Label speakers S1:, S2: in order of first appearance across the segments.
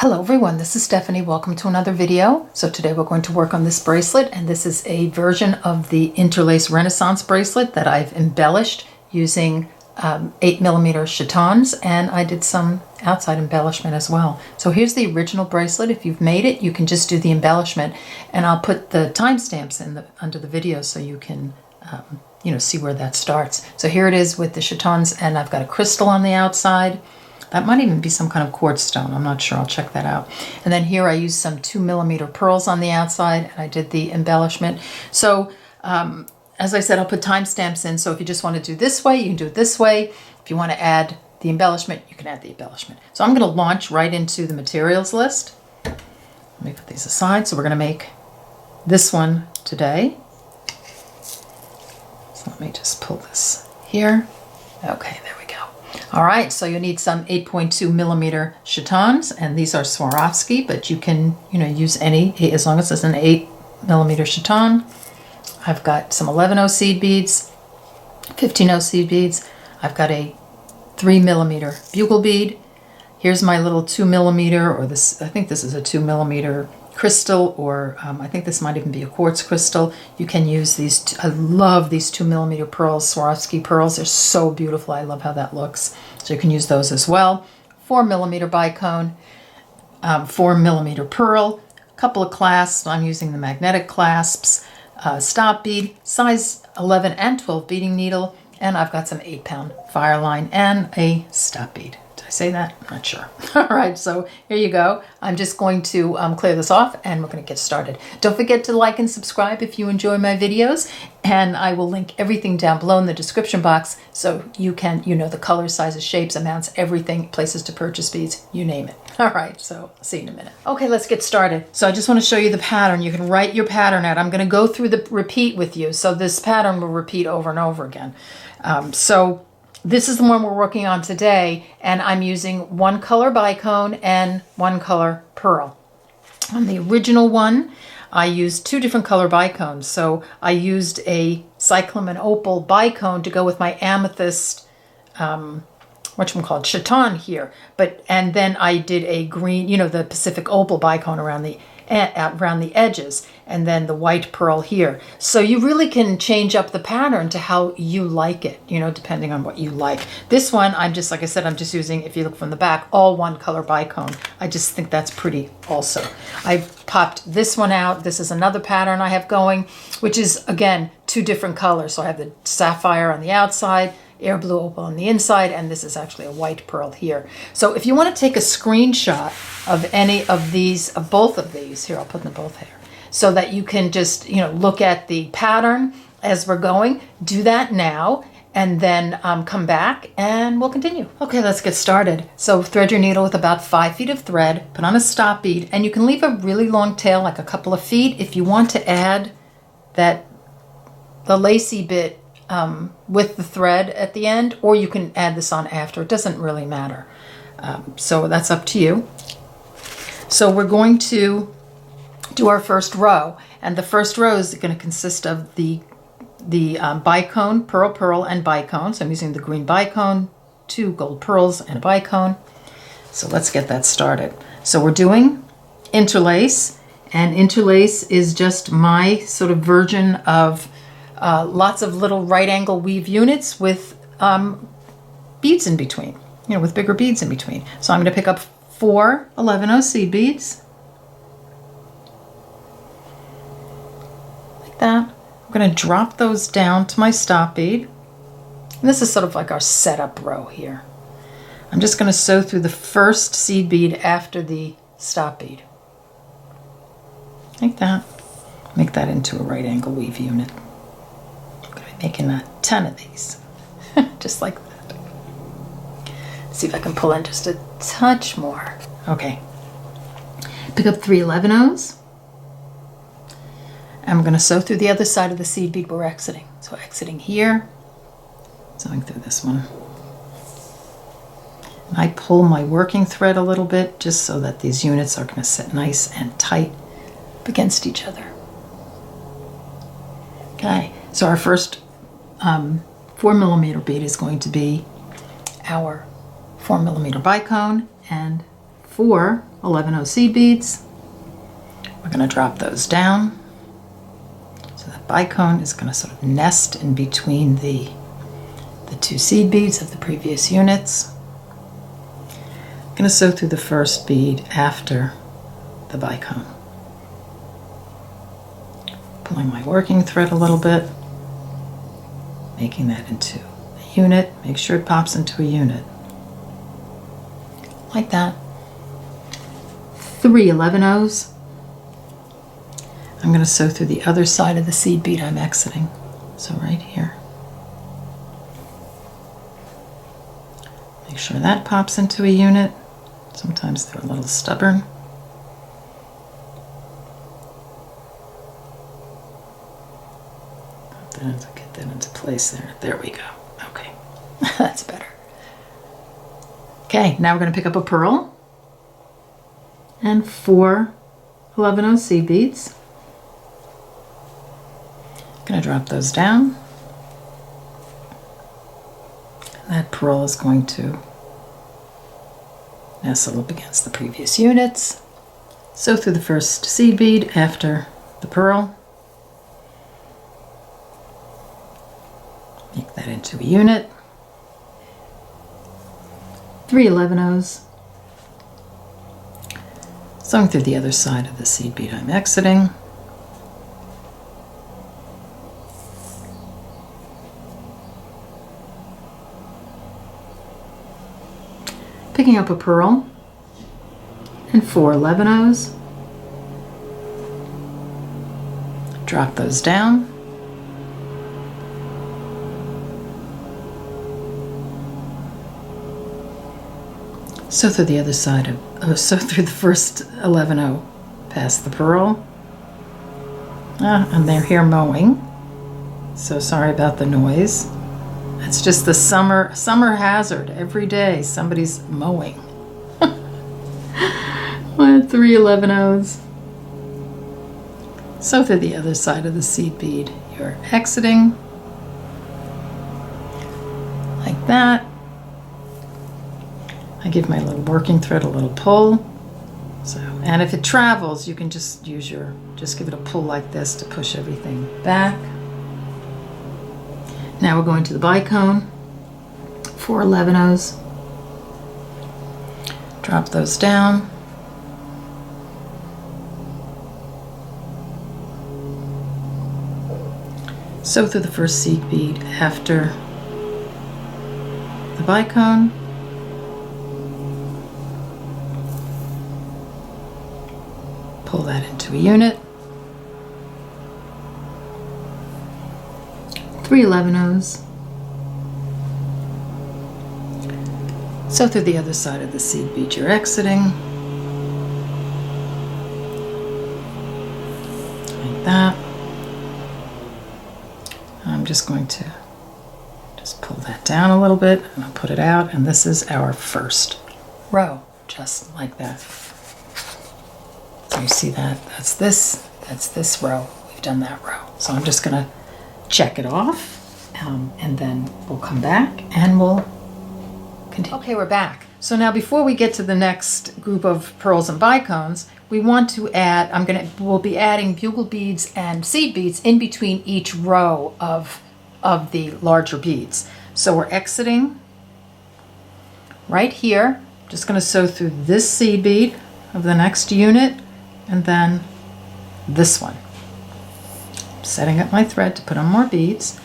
S1: Hello everyone, this is Stephanie. Welcome to another video. So today we're going to work on this bracelet, and this is a version of the Interlace Renaissance bracelet that I've embellished using 8mm Chatons, and I did some outside embellishment as well. So here's the original bracelet. If you've made it, you can just do the embellishment, and I'll put the timestamps in under the video so you can see where that starts. So here it is with the Chatons, and I've got a crystal on the outside. That might even be some kind of quartz stone. I'm not sure. I'll check that out. And then here I used some 2mm pearls on the outside, and I did the embellishment. So as I said, I'll put timestamps in. So if you just want to do this way, you can do it this way. If you want to add the embellishment, you can add the embellishment. So I'm going to launch right into the materials list. Let me put these aside. So we're going to make this one today. So let me just pull this here. Okay, there we go. All right, so you need some 8.2mm Chatons, and these are Swarovski, but you can, use any as long as it's an 8mm Chaton. I've got some 11/0 seed beads, 15/0 seed beads. I've got a 3mm bugle bead. Here's my little 2mm, or this, I think this is a 2mm crystal, or I think this might even be a quartz crystal. You can use these. I love these 2mm pearls, Swarovski pearls. They're so beautiful. I love how that looks. So you can use those as well. 4mm bicone, 4mm pearl, a couple of clasps. I'm using the magnetic clasps, stop bead, size 11 and 12 beading needle, and I've got some 8-pound fire line and a stop bead. I say that? I'm not sure. All right, so here you go. I'm just going to clear this off, and we're going to get started. Don't forget to like and subscribe if you enjoy my videos, and I will link everything down below in the description box so you can, the colors, sizes, shapes, amounts, everything, places to purchase beads, you name it. All right, so I'll see you in a minute. Okay, let's get started. So I just want to show you the pattern. You can write your pattern out. I'm going to go through the repeat with you, so this pattern will repeat over and over again. This is the one we're working on today, and I'm using one color bicone and one color pearl. On the original one, I used two different color bicones. So I used a cyclamen opal bicone to go with my amethyst, Chaton here. And then I did a green, the Pacific opal bicone around the edges, and then the white pearl here. So you really can change up the pattern to how you like it, depending on what you like. This one, I'm just using, if you look from the back, all one color bicone. I just think that's pretty also. I popped this one out. This is another pattern I have going, which is, again, two different colors. So I have the sapphire on the outside, air blue opal on the inside, and this is actually a white pearl here. So if you want to take a screenshot of any of these, of both of these, here, I'll put them both here, so that you can just, look at the pattern as we're going, do that now, and then come back and we'll continue. Okay, let's get started. So thread your needle with about 5 feet of thread, put on a stop bead, and you can leave a really long tail, like a couple of feet, if you want to add the lacy bit with the thread at the end, or you can add this on after. It doesn't really matter. So that's up to you. So we're going to do our first row, and the first row is going to consist of the bicone, pearl, and bicone. So I'm using the green bicone, 2 gold pearls, and a bicone. So let's get that started. So we're doing interlace, and interlace is just my sort of version of lots of little right angle weave units with beads in between, with bigger beads in between. So I'm going to pick up 4 11/0 seed beads, like that. I'm going to drop those down to my stop bead. And this is sort of like our setup row here. I'm just going to sew through the first seed bead after the stop bead, like that. Make that into a right angle weave unit. Making 10 of these, just like that. See if I can pull in just a touch more. Okay. Pick up 3 11/0s. I'm going to sew through the other side of the seed bead we're exiting. So exiting here, sewing through this one. And I pull my working thread a little bit just so that these units are going to sit nice and tight up against each other. Okay, so our first 4mm bead is going to be our 4mm bicone, and 4 11-0 seed beads. We're going to drop those down. So that bicone is going to sort of nest in between the two seed beads of the previous units. I'm going to sew through the first bead after the bicone. Pulling my working thread a little bit, making that into a unit. Make sure it pops into a unit. Like that. 3 11-0s. I'm going to sew through the other side of the seed bead I'm exiting. So right here. Make sure that pops into a unit. Sometimes they're a little stubborn. Get that into place there. There we go. Okay. That's better. Okay, now we're going to pick up a pearl and 4 11-0 seed beads. Going to drop those down. That pearl is going to nestle up against the previous units. Sew through the first seed bead after the pearl. Make that into a unit. 3 11-0s. Sewing through the other side of the seed bead I'm exiting. Picking up a pearl and 4 11-0s. Drop those down. Sew through the other side of, sew through the first 11-0 past the pearl. And they're here mowing. So sorry about the noise. It's just the summer hazard. Every day somebody's mowing. 3 11-0s. Sew through the other side of the seed bead you're exiting. Like that. I give my little working thread a little pull. So, and if it travels, you can just use just give it a pull like this to push everything back. Now we're going to the bicone, 4 11-0s. Drop those down. Sew through the first seed bead after the bicone. Pull that into a unit. 3 11-0s. Sew through the other side of the seed bead you're exiting. Like that. I'm just going to just pull that down a little bit and I'll put it out, and this is our first row, just like that. So you see that? That's this row. We've done that row. So I'm just going to check it off, and then we'll come back and we'll continue. Okay, we're back. So now before we get to the next group of pearls and bicones, we want to add, we'll be adding bugle beads and seed beads in between each row of the larger beads. So we're exiting right here. Just going to sew through this seed bead of the next unit and then this one. Setting up my thread to put on more beads.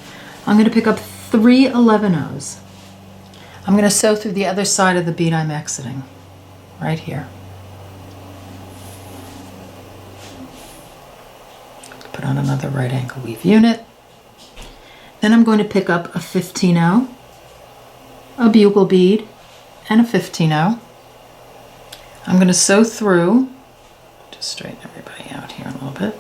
S1: I'm going to pick up 3 11-0s. I'm going to sew through the other side of the bead I'm exiting, right here. Put on another right angle weave unit. Then I'm going to pick up a 15-0, a bugle bead, and a 15-0. I'm going to sew through, just straighten everybody out here a little bit,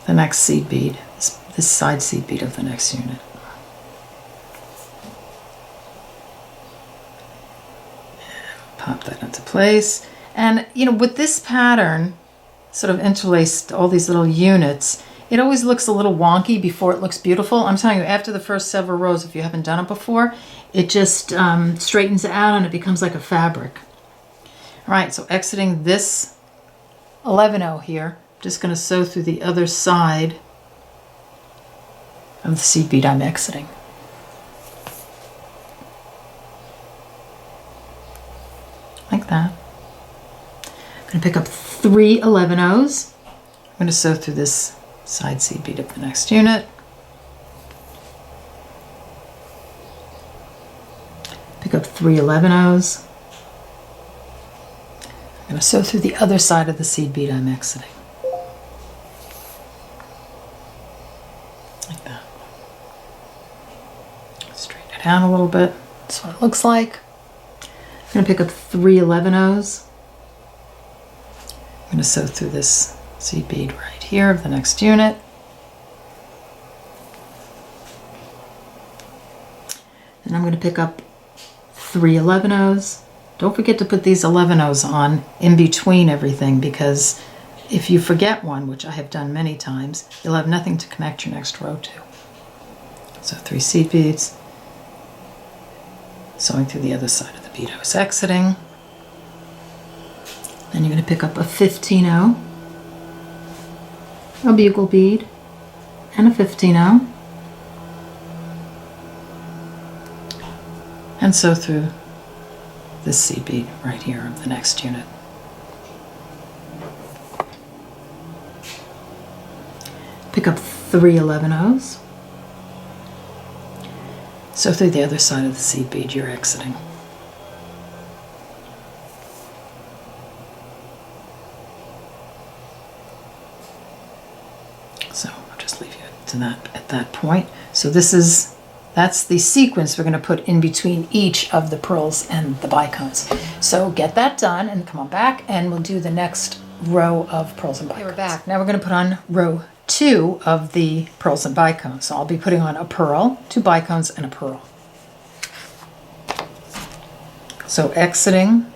S1: the next seed bead, this side seed bead of the next unit. And pop that into place. And you know, with this pattern, sort of interlaced all these little units, it always looks a little wonky before it looks beautiful. I'm telling you, after the first several rows, if you haven't done it before, it just straightens out and it becomes like a fabric. All right, so exiting this 11-0 here, just going to sew through the other side of the seed bead I'm exiting. Like that. I'm going to pick up 3 11-0s. I'm going to sew through this side seed bead of the next unit. Pick up 3 11-0s. I'm going to sew through the other side of the seed bead I'm exiting. Like that. Straighten it out a little bit. That's what it looks like. I'm going to pick up 3 11-0s. I'm going to sew through this seed bead right here of the next unit. Then I'm going to pick up 3 11-0s. Don't forget to put these 11-0s on in between everything, because if you forget one, which I have done many times, you'll have nothing to connect your next row to. So 3 seed beads, sewing through the other side of the bead I was exiting. Then you're going to pick up a 15-0, a bugle bead, and a 15-0, and sew through this seed bead right here of the next unit. Pick up 3 11-0s, sew through the other side of the seed bead you're exiting. So I'll just leave you to that at that point. So that's the sequence we're going to put in between each of the pearls and the bicones. So get that done and come on back and we'll do the next row of pearls and bicones. Okay, we're back. Now we're going to put on row 2 of the pearls and bicones. So I'll be putting on a pearl, 2 bicones, and a pearl. So exiting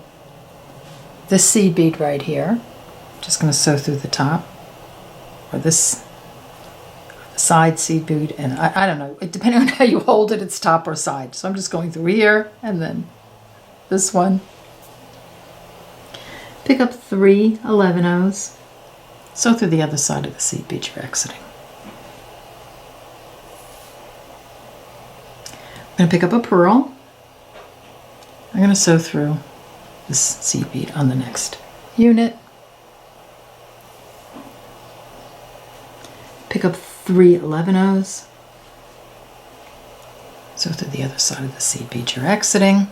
S1: this seed bead right here, just going to sew through the top, or this side seed bead, and I don't know, depending on how you hold it, it's top or side. So I'm just going through here and then this one. Pick up 3 11-0s, sew through the other side of the seed bead you're exiting. I'm going to pick up a pearl. I'm going to sew through this seed bead on the next unit. Pick up 3 11-0s, sew through the other side of the seed bead you're exiting.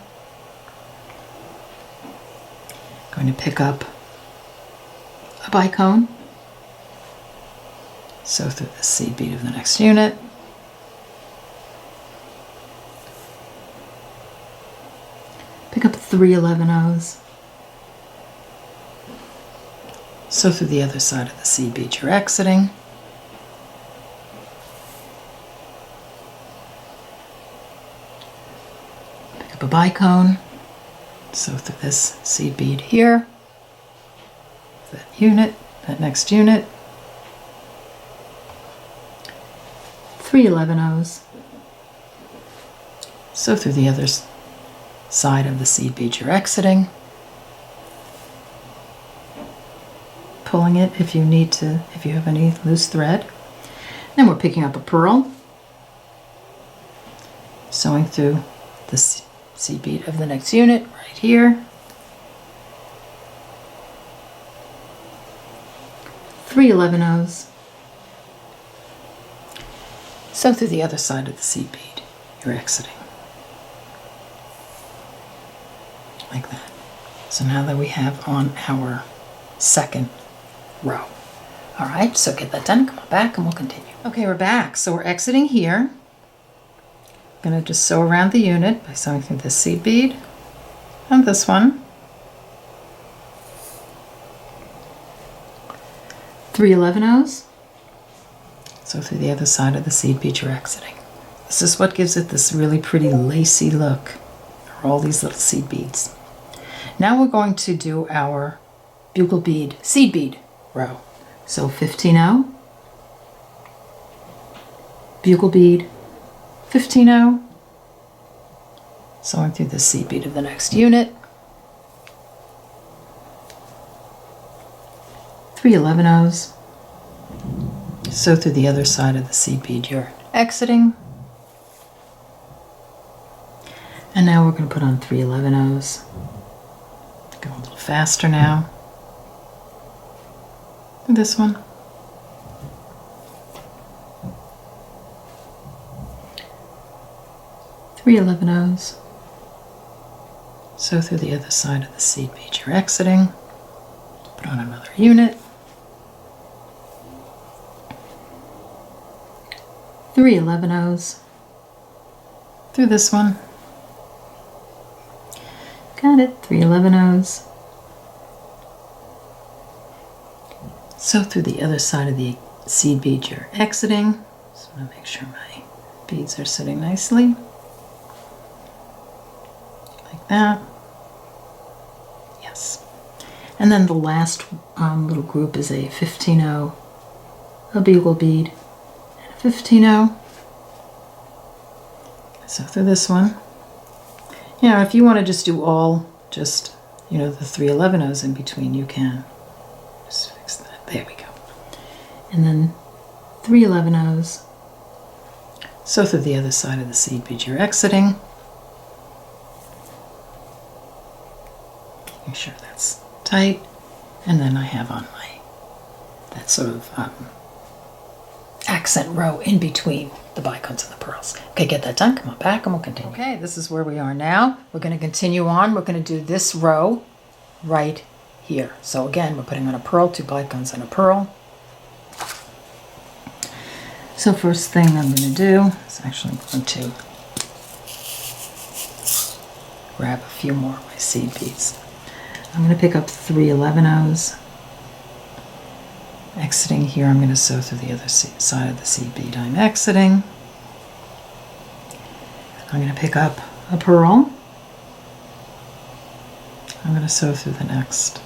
S1: Going to pick up a bicone, sew through the seed bead of the next unit. Pick up 3 11-0s, sew through the other side of the seed bead you're exiting. Pick up a bicone, sew through this seed bead here, that unit, that next unit. 3 11-0s, sew through the other side of the seed bead you're exiting, pulling it if you need to, if you have any loose thread. Then we're picking up a pearl, sewing through the seed bead of the next unit right here. 3 11-0s, sew through the other side of the seed bead you're exiting. Like that. So now that we have on our second row. All right, so get that done, come on back and we'll continue. Okay, we're back. So we're exiting here. I'm going to just sew around the unit by sewing through this seed bead and this one. 3 11-0s, sew through the other side of the seed bead you're exiting. This is what gives it this really pretty lacy look, are all these little seed beads. Now we're going to do our bugle bead, seed bead row. So 15-0, bugle bead, 15-0, sewing through the seed bead of the next unit. 3/11 sew through the other side of the seed bead you're exiting. And now we're going to put on 3/11. Go a little faster now. This one. Three 11/0s. Sew through the other side of the seed bead you're exiting. Put on another unit. 3/11/0s through this one. Got it. 3/11/0s. Sew through the other side of the seed bead you're exiting. Just want to make sure my beads are sitting nicely. Like that. Yes. And then the last little group is a 15/0, a bugle bead, and a 15/0. So through this one. You know, if you want to just do all, just, you know, the 3/11/0s in between, you can. Just fix that. There we go. And then 3/11/0s. Sew through the other side of the seed bead you're exiting. Make sure that's tight. And then I have on that sort of accent row in between the bicones and the pearls. Okay, get that done. Come on back and we'll continue. Okay, this is where we are now. We're going to continue on. We're going to do this row right here. So again, we're putting on a pearl, 2 bicones and a pearl. So first thing I'm going to do is actually going to grab a few more of my seed beads. I'm going to pick up 3/11/0s. Exiting here, I'm going to sew through the other side of the seed bead I'm exiting. I'm going to pick up a pearl. I'm going to sew through the next,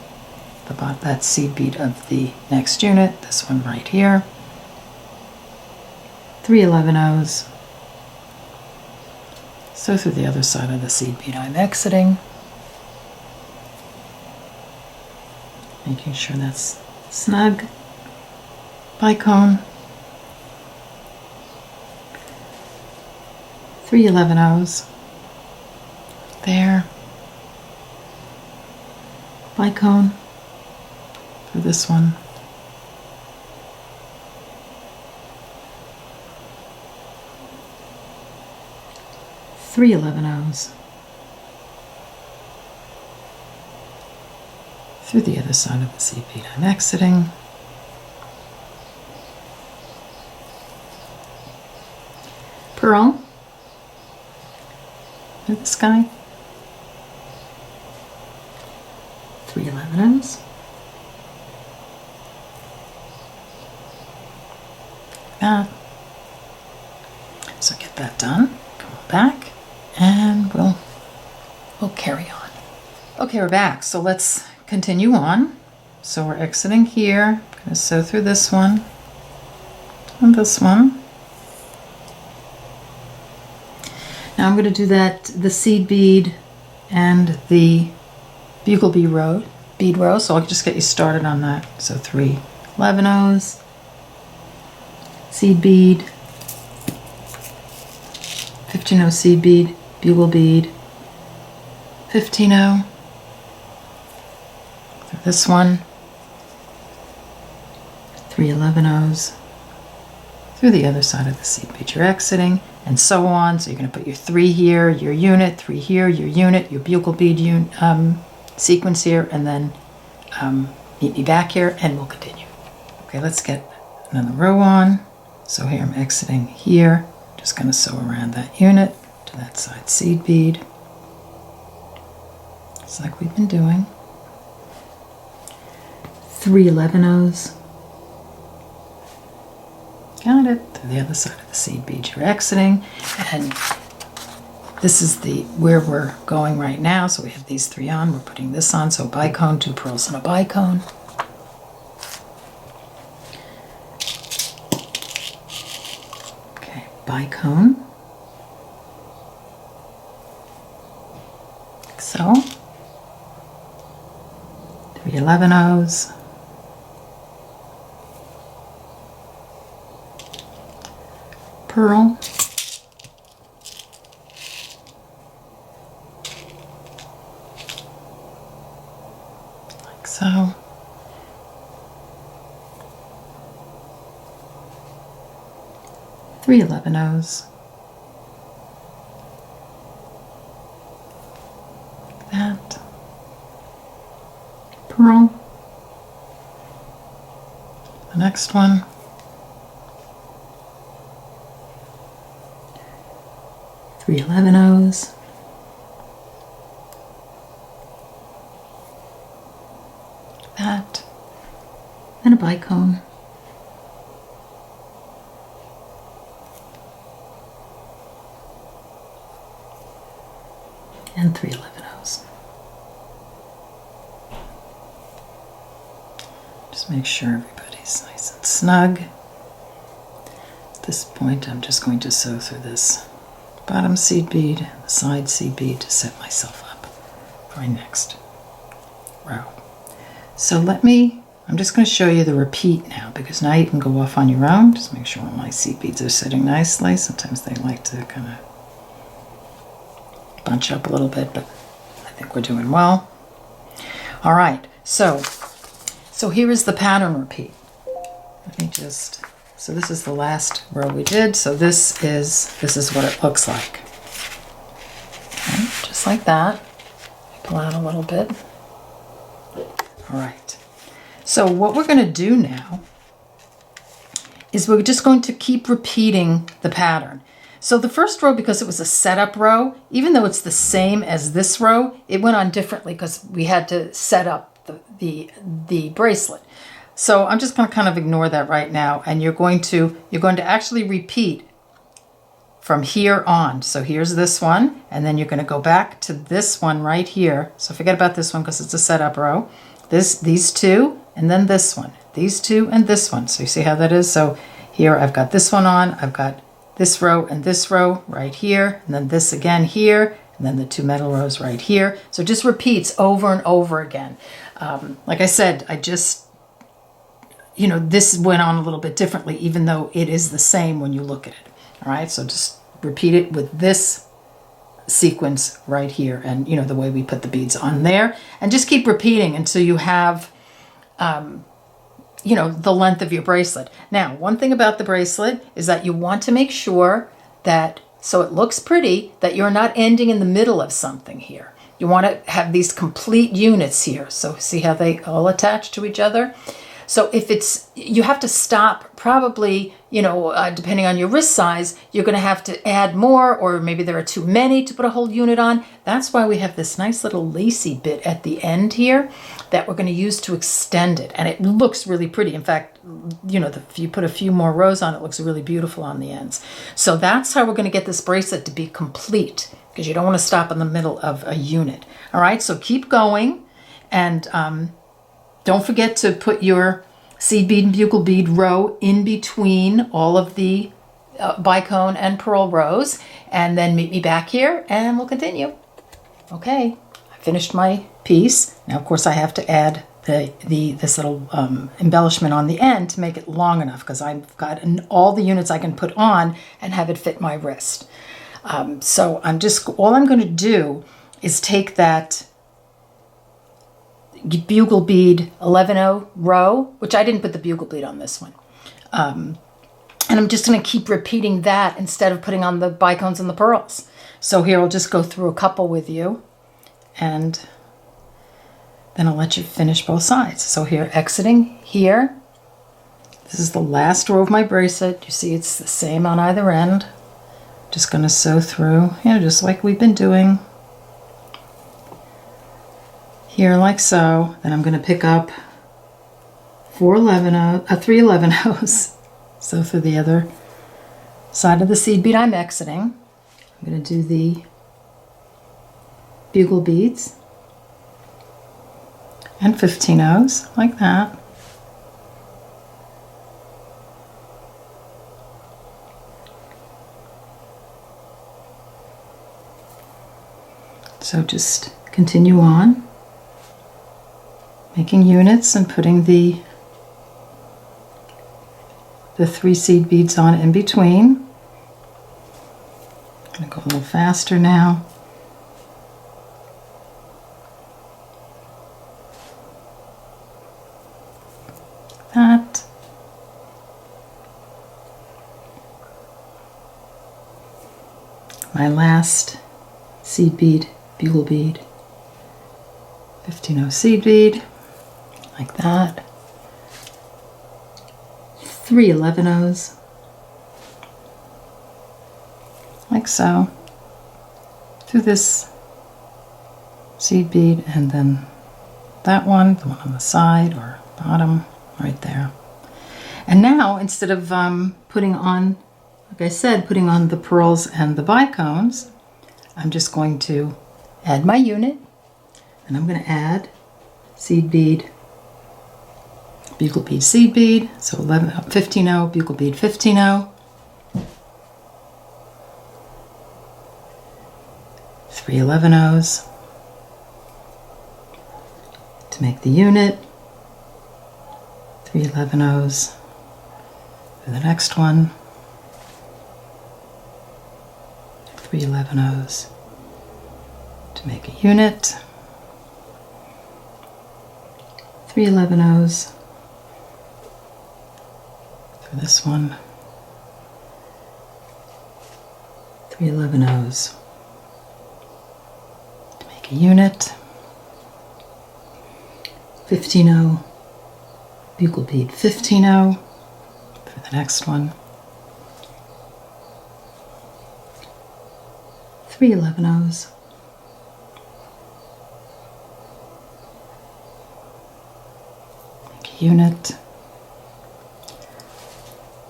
S1: that seed bead of the next unit, this one right here. 3/11/0s. Sew through the other side of the seed bead I'm exiting. Making sure that's snug. Bicone. 3/11/0s. There. Bicone for this one. Three 11/0s through the other side of the seed bead I'm exiting. Pearl through the sky. 3/11/0s. That. So get that done. Come on back, and we'll carry on. Okay, we're back. So let's continue on. So we're exiting here. I'm going to sew through this one and this one. Now I'm going to do the seed bead and the bugle bead row. So I'll just get you started on that. So 3/11/0s, seed bead, 15/0 seed bead, bugle bead, 15/0 through this one, 3/11/0s through the other side of the seed bead you're exiting, and so on. So you're going to put your 3 here, your unit, 3 here, your unit, your bugle bead sequence here, and then meet me back here and we'll continue. Okay, let's get another row on. So here I'm exiting here, just going to sew around that unit to that side seed bead, just like we've been doing. 3/11/0s. Got it. Through the other side of the seed bead you're exiting, and this is where we're going right now. So we have these 3 on. We're putting this on. So bicone, 2 pearls and a bicone. Okay, bicone. Like so. 3/11/0s. pearl. Like so. Three 11-0s. Like that. Pearl. The next one. Three 11-0s. That. And a bicone. And three 11-0s. Just make sure everybody's nice and snug. At this point, I'm just going to sew through this bottom seed bead, the side seed bead to set myself up for my next row. So I'm just going to show you the repeat now, because now you can go off on your own. Just make sure all my seed beads are sitting nicely. Sometimes they like to kind of bunch up a little bit, but I think we're doing well. All right, so here is the pattern repeat. Let me just, so this is the last row we did. So this is what it looks like. Okay, just like that. Pull out a little bit. All right. So what we're going to do now is we're just going to keep repeating the pattern. So the first row, because it was a setup row, even though it's the same as this row, it went on differently because we had to set up the bracelet. So I'm just going to kind of ignore that right now, and you're going to actually repeat from here on. So here's this one, and then you're going to go back to this one right here. So forget about this one because it's a setup row. These two, and then this one. These two and this one. So you see how that is? So here I've got this one on, I've got this row and this row right here, and then this again here, and then the two metal rows right here. So it just repeats over and over again. Like I said, this went on a little bit differently, even though it is the same when you look at it. All right, so just repeat it with this sequence right here, and the way we put the beads on there, and just keep repeating until you have the length of your bracelet. Now, one thing about the bracelet is that you want to make sure that, so it looks pretty, that you're not ending in the middle of something here. You want to have these complete units here. So see how they all attach to each other? So if you have to stop probably, depending on your wrist size, you're going to have to add more, or maybe there are too many to put a whole unit on. That's why we have this nice little lacy bit at the end here that we're going to use to extend it. And it looks really pretty. In fact, if you put a few more rows on, it looks really beautiful on the ends. So that's how we're going to get this bracelet to be complete, because you don't want to stop in the middle of a unit. All right, so keep going, and don't forget to put your seed bead and bugle bead row in between all of the bicone and pearl rows, and then meet me back here and we'll continue. Okay, I finished my piece. Now, of course, I have to add this little embellishment on the end to make it long enough, because I've got all the units I can put on and have it fit my wrist. So all I'm going to do is take that bugle bead 11-0 row, which I didn't put the bugle bead on this one. And I'm just going to keep repeating that instead of putting on the bicones and the pearls. So here I'll just go through a couple with you, and then I'll let you finish both sides. So here, exiting here, this is the last row of my bracelet. You see it's the same on either end. Just going to sew through, just like we've been doing. Here, like so. Then I'm going to pick up 3 11-0s. So for the other side of the seed bead I'm exiting, I'm going to do the bugle beads and 15-0s like that. So just continue on, making units and putting the 3 seed beads on in between. faster now. That. My last seed bead, bugle bead, 15-0 seed bead, like that. 3 11-0s, like so, through this seed bead, and then that one, the one on the side or bottom, right there. And now, instead of putting on, like I said, putting on the pearls and the bicones, I'm just going to add my unit, and I'm going to add seed bead, bugle bead, seed bead, so 15-0, bugle bead, 15-0, 3 11-0s to make the unit, 3 11-0s for the next one, 3 11-0s to make a unit, 3 11-0s for this one, 3 11-0s to make a unit, 15-0 bugle bead, 15-0 for the next one, 3 11-0s, make a unit.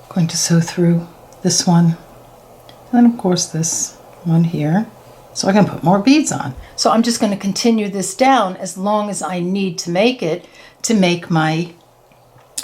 S1: Going to sew through this one, and then of course this one here, so I can put more beads on. So I'm just going to continue this down as long as I need to make it, to make my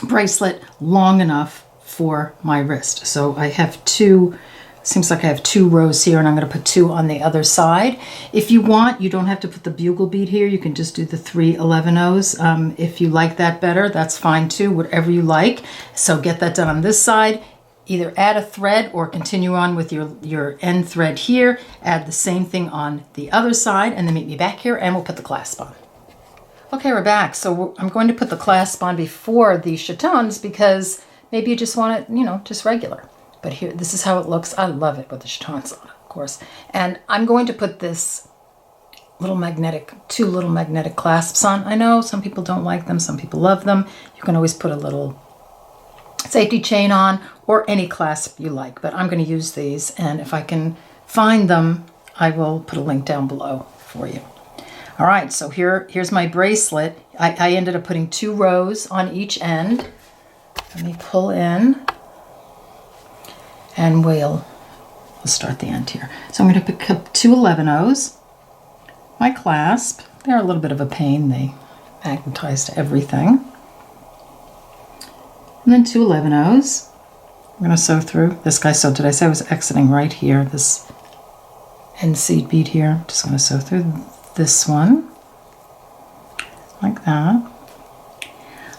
S1: bracelet long enough for my wrist. So I have two, seems like I have 2 rows here, and I'm going to put 2 on the other side. If you want, you don't have to put the bugle bead here. You can just do the 3 11-0s. If you like that better, that's fine too, whatever you like. So get that done on this side. Either add a thread or continue on with your end thread here. Add the same thing on the other side, and then meet me back here and we'll put the clasp on. Okay, we're back. So I'm going to put the clasp on before the chatons because maybe you just want it, you know, just regular. But here, this is how it looks. I love it with the chatons on, of course. And I'm going to put this little magnetic, 2 little magnetic clasps on. I know some people don't like them, some people love them. You can always put a little safety chain on or any clasp you like, but I'm going to use these, and if I can find them, I will put a link down below for you. All right, so here's my bracelet. I ended up putting 2 rows on each end. Let me pull in, and we'll start the end here. So I'm going to pick up 2 11-0s, my clasp. They're a little bit of a pain. They magnetize to everything. And then 2 11-0s. I'm going to sew through this guy. So did I say I was exiting right here, this end seed bead here? Just going to sew through this one, like that.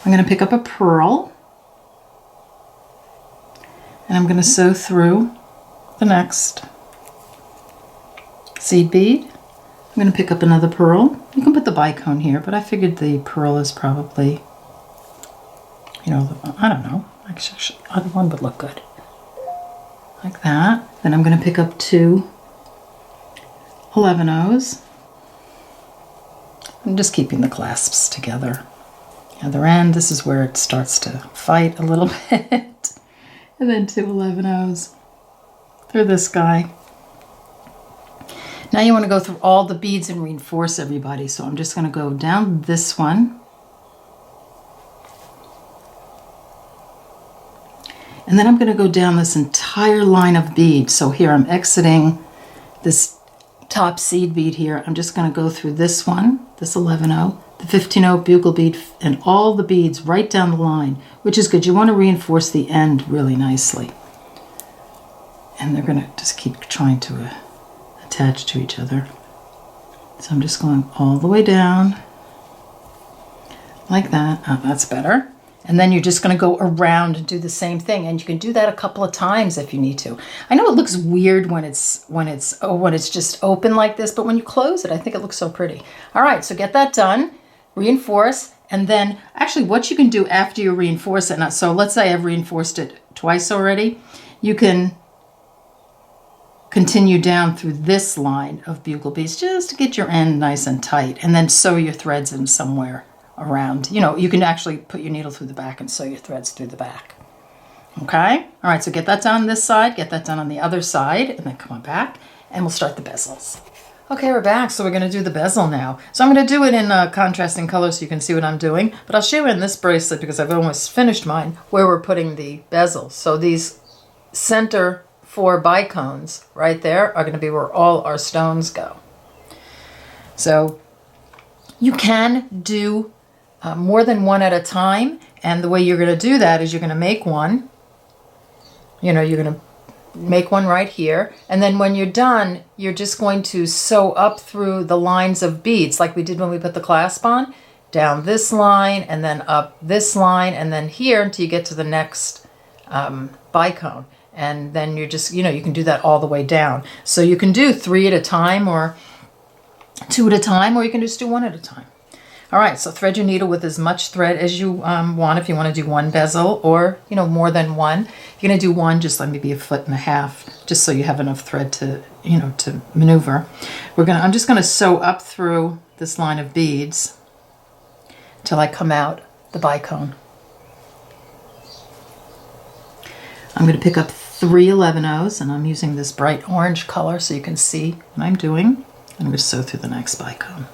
S1: I'm going to pick up a pearl, and I'm going to sew through the next seed bead. I'm going to pick up another pearl. You can put the bicone here, but I figured the pearl is probably, you know, I don't know, actually either one would look good. Like that. Then I'm going to pick up 2 11-0s. I'm just keeping the clasps together. The other end, this is where it starts to fight a little bit. And then 2 11-0s through this guy. Now you want to go through all the beads and reinforce everybody. So I'm just going to go down this one. And then I'm going to go down this entire line of beads. So here I'm exiting this top seed bead here. I'm just going to go through this one, this 11-0, the 15-0 bugle bead, and all the beads right down the line, which is good. You want to reinforce the end really nicely. And they're going to just keep trying to attach to each other. So I'm just going all the way down like that. Oh, that's better. And then you're just going to go around and do the same thing. And you can do that a couple of times if you need to. I know it looks weird when it's just open like this, but when you close it, I think it looks so pretty. All right, so get that done, reinforce, and then actually what you can do after you reinforce it. Now, so let's say I've reinforced it twice already. You can continue down through this line of bugle beads just to get your end nice and tight, and then sew your threads in somewhere around. You know, you can actually put your needle through the back and sew your threads through the back. Okay? All right, so get that done on this side, get that done on the other side, and then come on back, and we'll start the bezels. Okay, we're back, so we're going to do the bezel now. So I'm going to do it in contrasting colors so you can see what I'm doing, but I'll show you in this bracelet, because I've almost finished mine, where we're putting the bezels. So these center 4 bicones right there are going to be where all our stones go. So you can do more than one at a time, and the way you're going to do that is you're going to make one. You know, you're going to make one right here, and then when you're done, you're just going to sew up through the lines of beads like we did when we put the clasp on, down this line, and then up this line, and then here until you get to the next bicone. And then you're just, you know, you can do that all the way down. So you can do 3 at a time, or 2 at a time, or you can just do 1 at a time. All right, so thread your needle with as much thread as you want. If you want to do 1 bezel, or, you know, more than 1. If you're going to do 1, just let maybe 1.5 feet, just so you have enough thread to, you know, to maneuver. I'm just going to sew up through this line of beads till I come out the bicone. I'm going to pick up 3 11-ohs, and I'm using this bright orange color so you can see what I'm doing. I'm going to sew through the next bicone.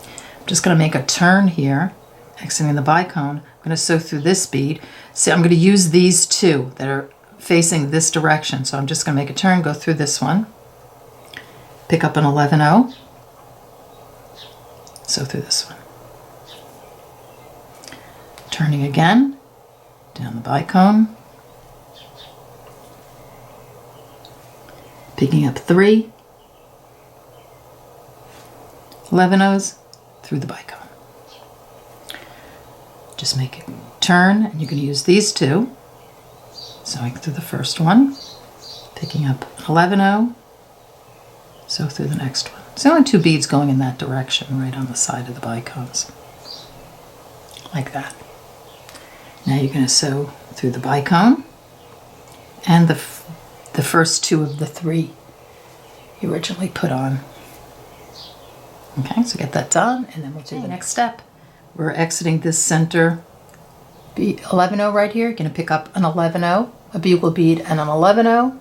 S1: I'm just going to make a turn here, exiting the bicone. I'm going to sew through this bead. See, I'm going to use these 2 that are facing this direction. So I'm just going to make a turn, go through this one, pick up an 11-oh, sew through this one. Turning again, down the bicone, picking up 3 11-ohs through the bicone. Just make a turn, and you can use these 2. Sewing through the first one, picking up an 11-oh, sew through the next one. There's only 2 beads going in that direction, right on the side of the bicones, like that. Now you're going to sew through the bicone and the first 2 of the 3 you originally put on. Okay, so get that done, and then we'll do the next step. We're exiting this center 11-oh right here. You're going to pick up an 11-oh, a bugle bead, and an 11-oh.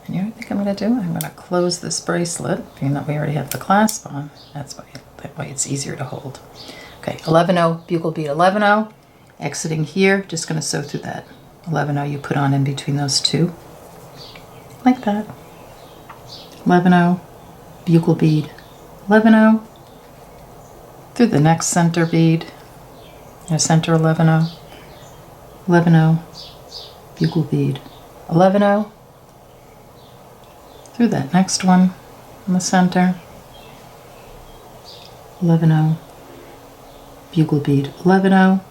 S1: And you know what I think I'm going to do? I'm going to close this bracelet, being that we already have the clasp on. That's why, that way it's easier to hold. Okay, 11-oh, bugle bead, 11-oh. Exiting here, just going to sew through that 11-oh you put on in between those 2. Like that. 11-oh, bugle bead, 11-oh, through the next center bead, center 11-oh, 11-oh, bugle bead, 11-oh, through that next one in the center, 11-oh, bugle bead, 11-oh,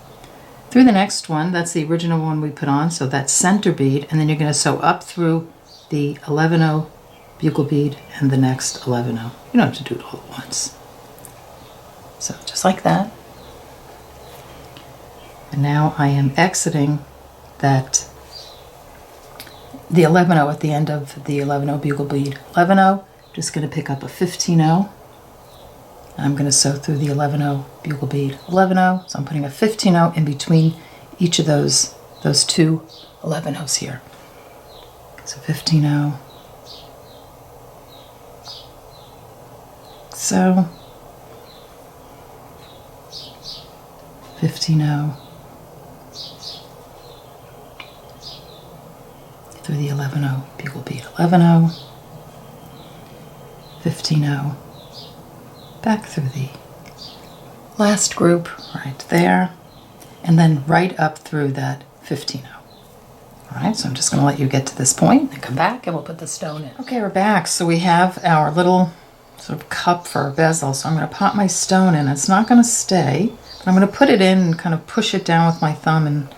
S1: through the next one. That's the original one we put on, so that's center bead, and then you're going to sew up through the 11-oh bugle bead and the next 11-oh. You don't have to do it all at once. So just like that. And now I am exiting that, the 11-oh at the end of the 11-oh bugle bead. 11-oh, just going to pick up a 15-oh. I'm going to sew through the 11-oh bugle bead, 11-oh. So I'm putting a 15-oh in between each of those 2 11-ohs here. So 15-oh. So 15-oh through the 11-oh bugle bead, 11-oh, 15-oh, back through the last group right there, and then right up through that 15-oh. All right, so I'm just going to let you get to this point and come back, and we'll put the stone in. Okay, we're back. So we have our little sort of cup for our bezel. So I'm going to pop my stone in. It's not going to stay. I'm going to put it in and kind of push it down with my thumb and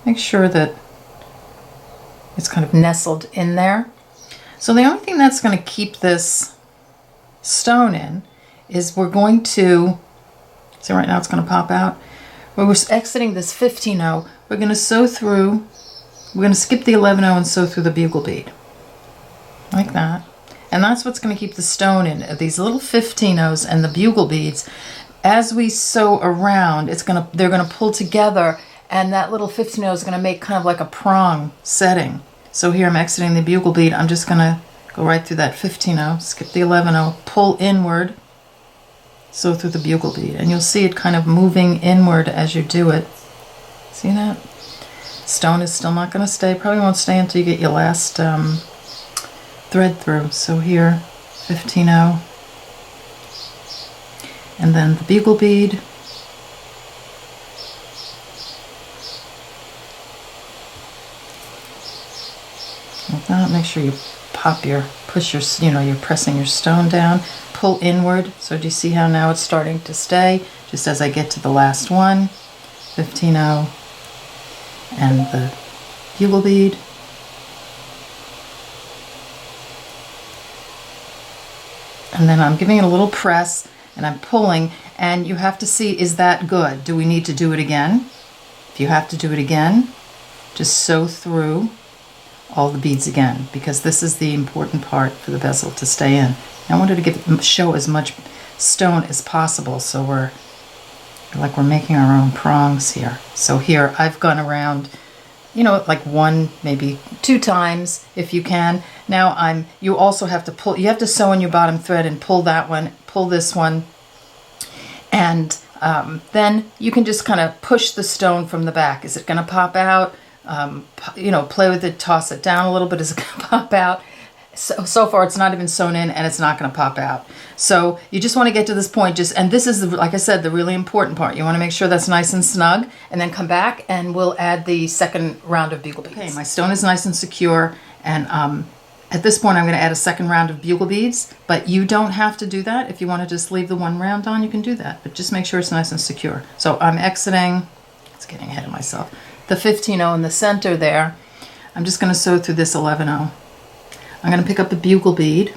S1: make sure that it's kind of nestled in there. So the only thing that's going to keep this stone in is we're going to, so right now it's going to pop out. When we're exiting this 15-0, we're going to sew through, we're going to skip the 11-0 and sew through the bugle bead. Like that. And that's what's going to keep the stone in. These little 15-0s and the bugle beads, as we sew around, they're going to pull together, and that little 15-0 is going to make kind of like a prong setting. So here I'm exiting the bugle bead. I'm just going to go right through that 15-0, skip the 11-0, pull inward, sew through the bugle bead. And you'll see it kind of moving inward as you do it. See that? Stone is still not going to stay. Probably won't stay until you get your last thread through. So here, 15-0. And then the bugle bead. Like that. Make sure you push your, you're pressing your stone down. Pull inward. So do you see how now it's starting to stay? Just as I get to the last one, 15-0, and the bugle bead. And then I'm giving it a little press and I'm pulling, and you have to see, is that good? Do we need to do it again? If you have to do it again, just sew through all the beads again, because this is the important part for the bezel to stay in. I wanted to show as much stone as possible, so we're making our own prongs here. So here I've gone around, like one, maybe two times if you can. Now you also have to pull, you have to sew in your bottom thread and pull that one, pull this one, and then you can just kind of push the stone from the back. Is it going to pop out? Play with it, toss it down a little bit. Is it going to pop out? So far it's not even sewn in, and it's not going to pop out. So you just want to get to this point, and this is, like I said, the really important part. You want to make sure that's nice and snug, and then come back and we'll add the second round of bugle beads. Okay, my stone is nice and secure, and at this point I'm going to add a second round of bugle beads, but you don't have to do that. If you want to just leave the one round on, you can do that, but just make sure it's nice and secure. So I'm exiting, it's getting ahead of myself, the 15-0 in the center there. I'm just going to sew through this 11-0. I'm going to pick up the bugle bead.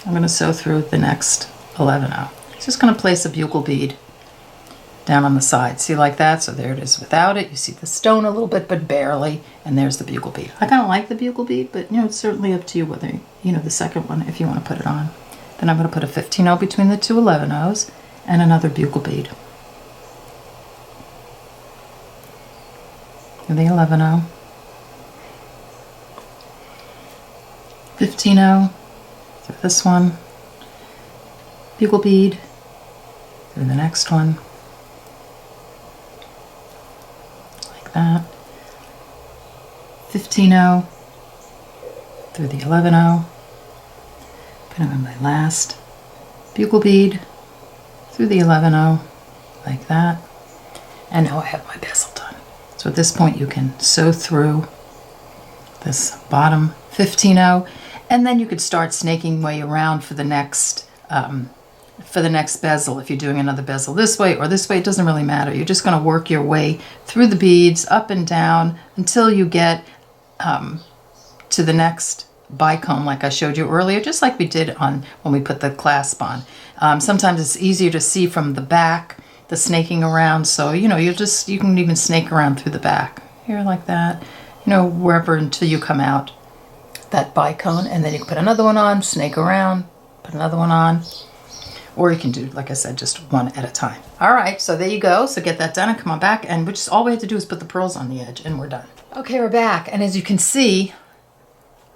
S1: I'm going to sew through the next 11-0. Just going to place a bugle bead down on the side. See, like that? So there it is without it. You see the stone a little bit, but barely. And there's the bugle bead. I kind of like the bugle bead, but it's certainly up to you whether, the second one, if you want to put it on. Then I'm going to put a 15-0 between the two 11-0s and another bugle bead. And the 11-0. 15-0 through this one, bugle bead through the next one, like that, 15-0 through the 11-0, put on my last bugle bead through the 11-0, like that, and now I have my bezel done. So at this point you can sew through this bottom 15-0, and then you could start snaking way around for the next bezel. If you're doing another bezel this way or this way, it doesn't really matter. You're just going to work your way through the beads up and down until you get to the next bicone, like I showed you earlier, just like we did when we put the clasp on. Sometimes it's easier to see from the back, the snaking around. So you can even snake around through the back here like that. Wherever until you come out that bicone, and then you can put another one on, snake around, put another one on, or you can do, like I said, just one at a time. All right, so there you go. So get that done and come on back, and all we have to do is put the pearls on the edge, and we're done. Okay, we're back, and as you can see,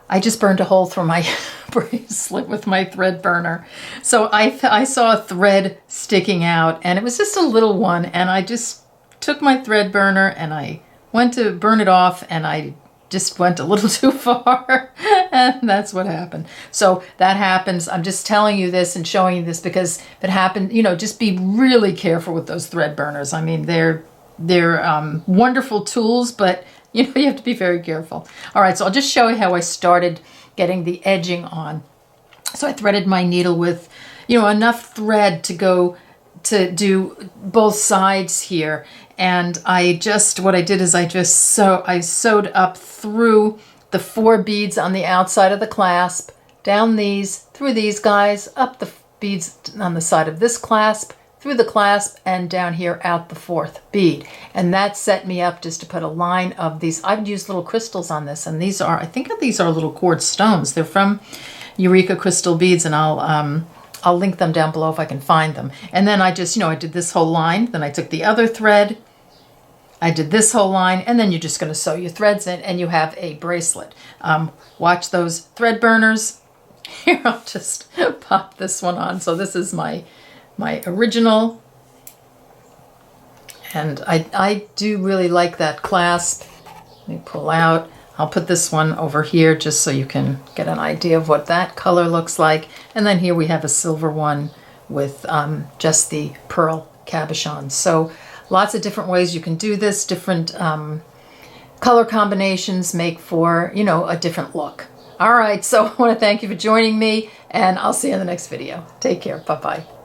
S1: I just burned a hole through my bracelet with my thread burner. So I saw a thread sticking out, and it was just a little one, and I just took my thread burner and I went to burn it off, and I just went a little too far, and that's what happened. So that happens. I'm just telling you this and showing you this because if it happened, just be really careful with those thread burners. I mean, they're wonderful tools, but you have to be very careful. All right, so I'll just show you how I started getting the edging on. So I threaded my needle with, enough thread to go to do both sides here. And what I did is I sewed up through the 4 beads on the outside of the clasp, down these, through these guys, up the beads on the side of this clasp, through the clasp, and down here out the 4th bead. And that set me up just to put a line of these. I've used little crystals on this, and these are, I think these are little quartz stones. They're from Eureka Crystal Beads, and I'll link them down below if I can find them. And then I just, I did this whole line. Then I took the other thread, I did this whole line, and then you're just going to sew your threads in, and you have a bracelet. Watch those thread burners. Here, I'll just pop this one on. So this is my original, and I do really like that clasp. Let me pull out. I'll put this one over here just so you can get an idea of what that color looks like. And then here we have a silver one with just the pearl cabochon. So lots of different ways you can do this. Different color combinations make for, a different look. All right, so I want to thank you for joining me, and I'll see you in the next video. Take care. Bye-bye.